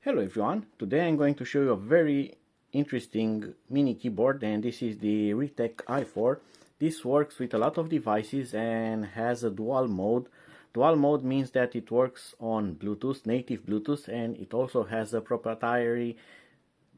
Hello everyone, today I'm going to show you a very interesting mini keyboard, and this is the Riitek i4. This works with a lot of devices and has a dual mode. Dual mode means that it works on Bluetooth, native Bluetooth, and it also has a proprietary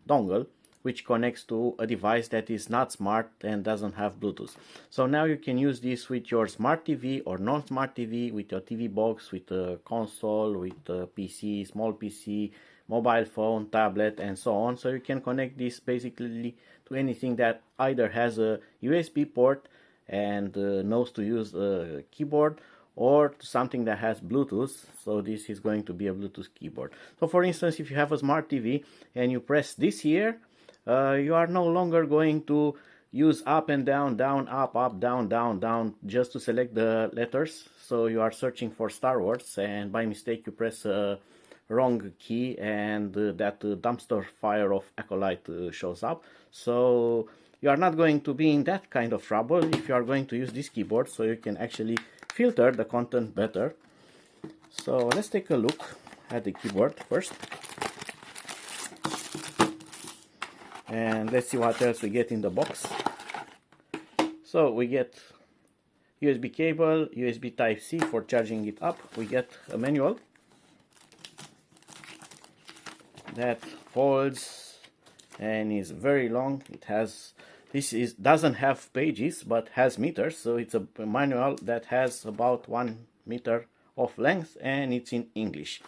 dongle which connects to a device that is not smart and doesn't have Bluetooth. So now you can use this with your smart TV or non-smart TV, with your TV box, with a console, with a PC, small PC, mobile phone, tablet, and so on. So you can connect this basically to anything that either has a USB port and knows to use a keyboard, or to something that has Bluetooth. So this is going to be a Bluetooth keyboard. So for instance, if you have a smart TV and you press this here, you are no longer going to use up and down, down, up, up, down, down, down, just to select the letters. So you are searching for Star Wars and by mistake you press a wrong key, and that dumpster fire of Acolyte shows up. So you are not going to be in that kind of trouble if you are going to use this keyboard, so you can actually filter the content better. So let's take a look at the keyboard first, and let's see what else we get in the box. So we get USB cable, USB Type-C for charging it up. We get a manual that folds and is very long. It has, doesn't have pages but has meters, so it's a manual that has about 1 meter of length, and it's in English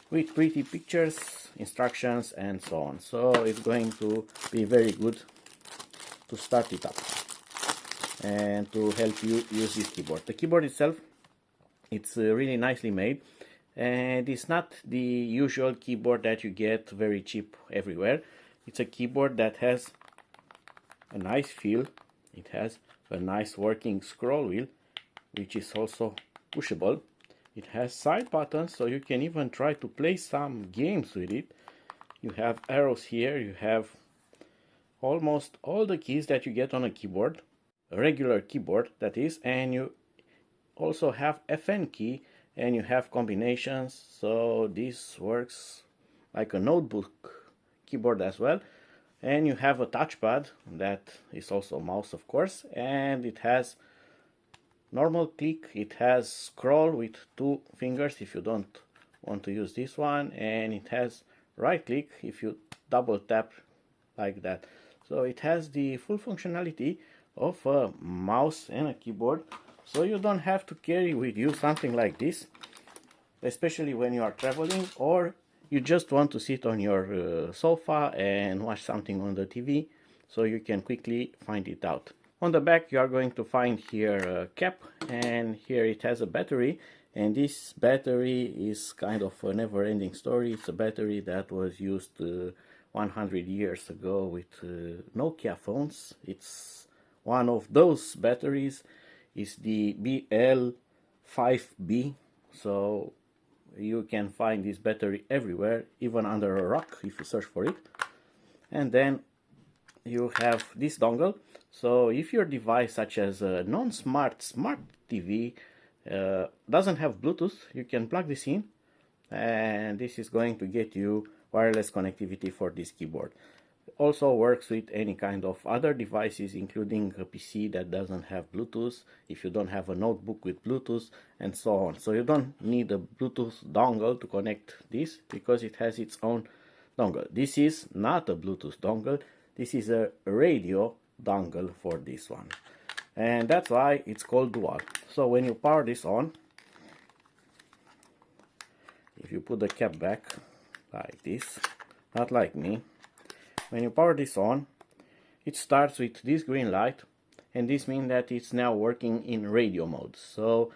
with pretty pictures, instructions, and so on. So it's going to be very good to start it up and to help you use this keyboard. The keyboard itself, it's really nicely made, and it's not the usual keyboard that you get very cheap everywhere. It's a keyboard that has a nice feel. It has a nice working scroll wheel, which is also pushable. It has side buttons, so you can even try to play some games with it. You have arrows here, you have almost all the keys that you get on a keyboard, a regular keyboard that is, and you also have FN key, and you have combinations. So this works like a notebook keyboard as well. And you have a touchpad that is also a mouse, of course, and it has normal click, it has scroll with 2 fingers if you don't want to use this one, and it has right click if you double tap like that. So it has the full functionality of a mouse and a keyboard, so you don't have to carry with you something like this, especially when you are traveling or you just want to sit on your sofa and watch something on the TV, so you can quickly find it out. On the back you are going to find here a cap, and here it has a battery, and this battery is kind of a never-ending story. It's a battery that was used 100 years ago with Nokia phones. It's one of those batteries. Is the BL5B, so you can find this battery everywhere, even under a rock if you search for it. And then you have this dongle. So if your device, such as a non-smart smart TV, doesn't have Bluetooth, you can plug this in, and this is going to get you wireless connectivity for this keyboard. Also works with any kind of other devices, including a PC that doesn't have Bluetooth, if you don't have a notebook with Bluetooth, and so on. So you don't need a Bluetooth dongle to connect this, because it has its own dongle. This is not a Bluetooth dongle, this is a radio dongle for this one, and that's why it's called dual. So when you power this on, if you put the cap back like this, not like me, when you power this on, it starts with this green light, and this means that it's now working in radio mode. So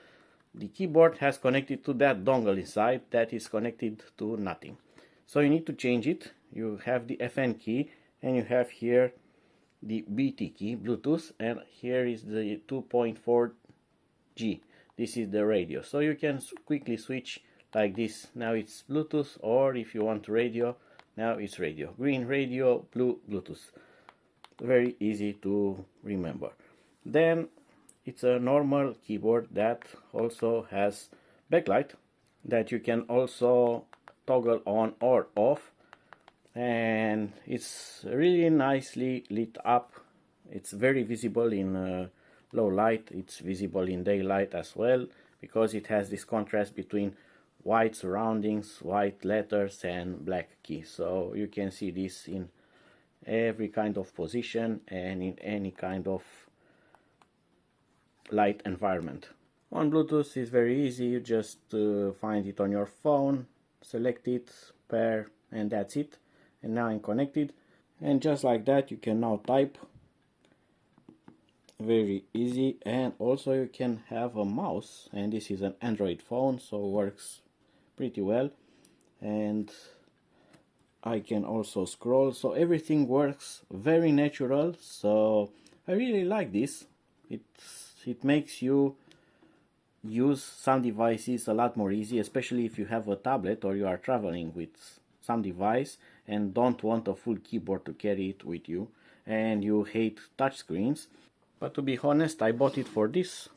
the keyboard has connected to that dongle inside that is connected to nothing. So you need to change it. You have the FN key, and you have here the BT key, Bluetooth, and here is the 2.4G. This is the radio. So you can quickly switch like this. Now it's Bluetooth, or if you want radio, now it's radio. Green radio, blue Bluetooth. Very easy to remember. Then it's a normal keyboard that also has backlight that you can also toggle on or off and it's really nicely lit up. It's very visible in low light, it's visible in daylight as well, because it has this contrast between white surroundings, white letters and black key. So you can see this in every kind of position and in any kind of light environment. On Bluetooth is very easy. You just find it on your phone, select it, pair, and that's it. And now I'm connected, and just like that you can now type. Very easy. And also you can have a mouse, and this is an Android phone, so works pretty well. And I can also scroll, so everything works very natural. So I really like this. It makes you use some devices a lot more easy, especially if you have a tablet or you are traveling with some device and don't want a full keyboard to carry it with you, and you hate touchscreens. But to be honest, I bought it for this,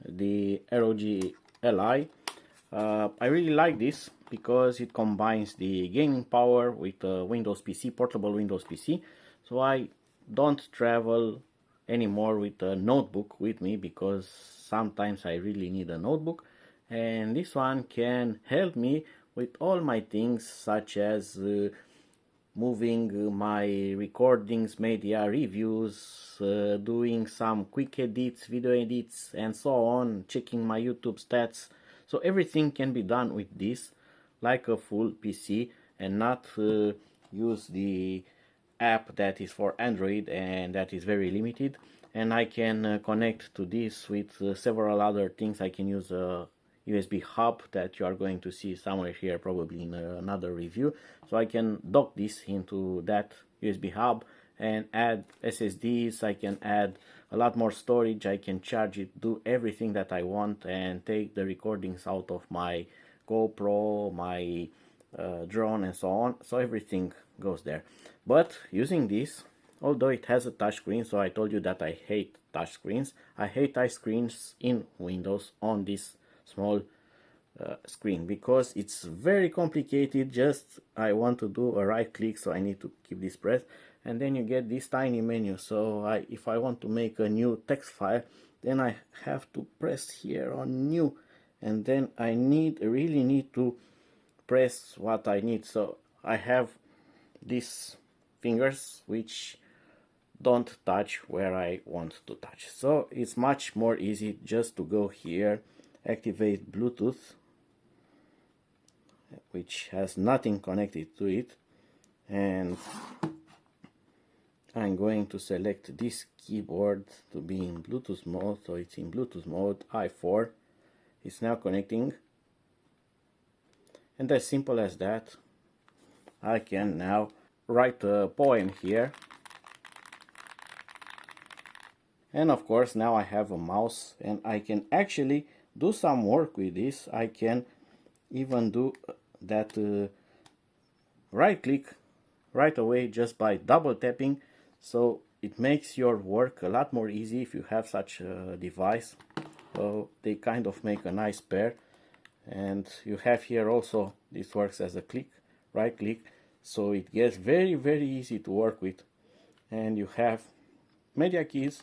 the ROG Li. I really like this because it combines the gaming power with a Windows PC, portable Windows PC. So I don't travel anymore with a notebook with me, because sometimes I really need a notebook, and this one can help me with all my things, such as moving my recordings, media reviews, doing some quick edits, video edits, and so on, checking my YouTube stats. So everything can be done with this like a full PC, and not use the app that is for Android and that is very limited. And I can connect to this with several other things. I can use a USB hub that you are going to see somewhere here, probably in another review. So I can dock this into that USB hub and add SSDs. I can add a lot more storage. I can charge it, do everything that I want, and take the recordings out of my GoPro, my drone, and so on. So everything goes there. But using this, although it has a touchscreen, so I told you that I hate touchscreens. I hate touchscreens in Windows on this small screen, because it's very complicated. Just I want to do a right click, so I need to keep this pressed, and then you get this tiny menu. So if I want to make a new text file, then I have to press here on new, and then I really need to press what I need. So I have these fingers which don't touch where I want to touch. So it's much more easy just to go here, activate Bluetooth, which has nothing connected to it, and I'm going to select this keyboard to be in Bluetooth mode. So it's in Bluetooth mode, i4. It's now connecting, and as simple as that, I can now write a poem here. And of course now I have a mouse, and I can actually do some work with this. I can even do that right click right away just by double tapping. So it makes your work a lot more easy if you have such a device. So they kind of make a nice pair. And you have here also, this works as a click, right click, so it gets very easy to work with. And you have media keys.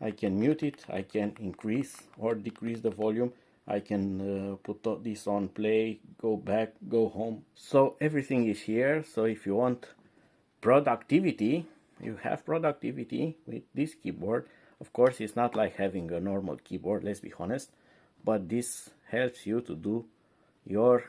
I can mute it, I can increase or decrease the volume, I can put this on play, go back, go home. So everything is here. So if you want productivity, you have productivity with this keyboard. Of course, it's not like having a normal keyboard, let's be honest, but this helps you to do your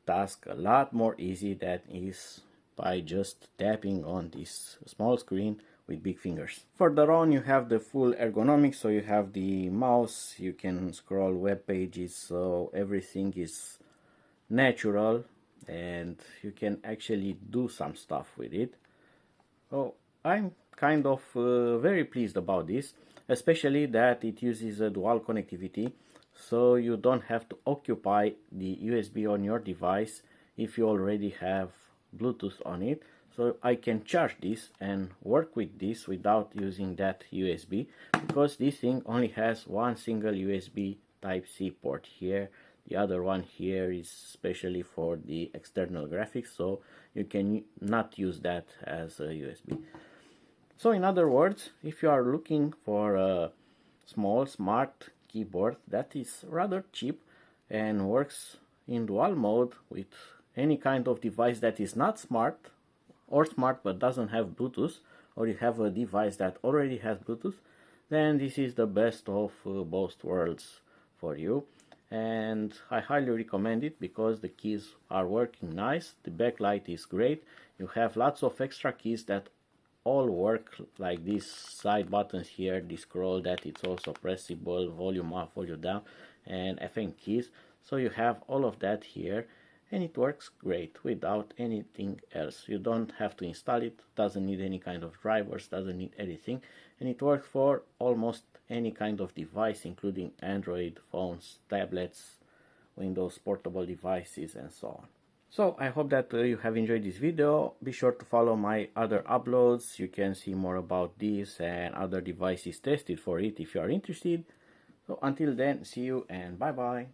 task a lot more easy than is by just tapping on this small screen with big fingers. Further on, you have the full ergonomic, so you have the mouse, you can scroll web pages, so everything is natural and you can actually do some stuff with it. So I'm kind of very pleased about this, especially that it uses a dual connectivity, so you don't have to occupy the USB on your device if you already have Bluetooth on it. So I can charge this and work with this without using that USB, because this thing only has one single USB Type-C port here The other one here is specially for the external graphics, so you can not use that as a USB. So in other words, if you are looking for a small smart keyboard that is rather cheap and works in dual mode with any kind of device that is not smart or smart but doesn't have Bluetooth, or you have a device that already has Bluetooth, then this is the best of both worlds for you. And I highly recommend it because the keys are working nice, the backlight is great, you have lots of extra keys that all work, like these side buttons here, the scroll, that it's also pressable, volume up, volume down, and FM keys. So you have all of that here, and it works great without anything else. You don't have to install it, doesn't need any kind of drivers, doesn't need anything, and it works for almost any kind of device, including Android phones, tablets, Windows portable devices, and so on. So I hope that you have enjoyed this video. Be sure to follow my other uploads. You can see more about this and other devices tested for it if you are interested. So until then, see you and bye bye.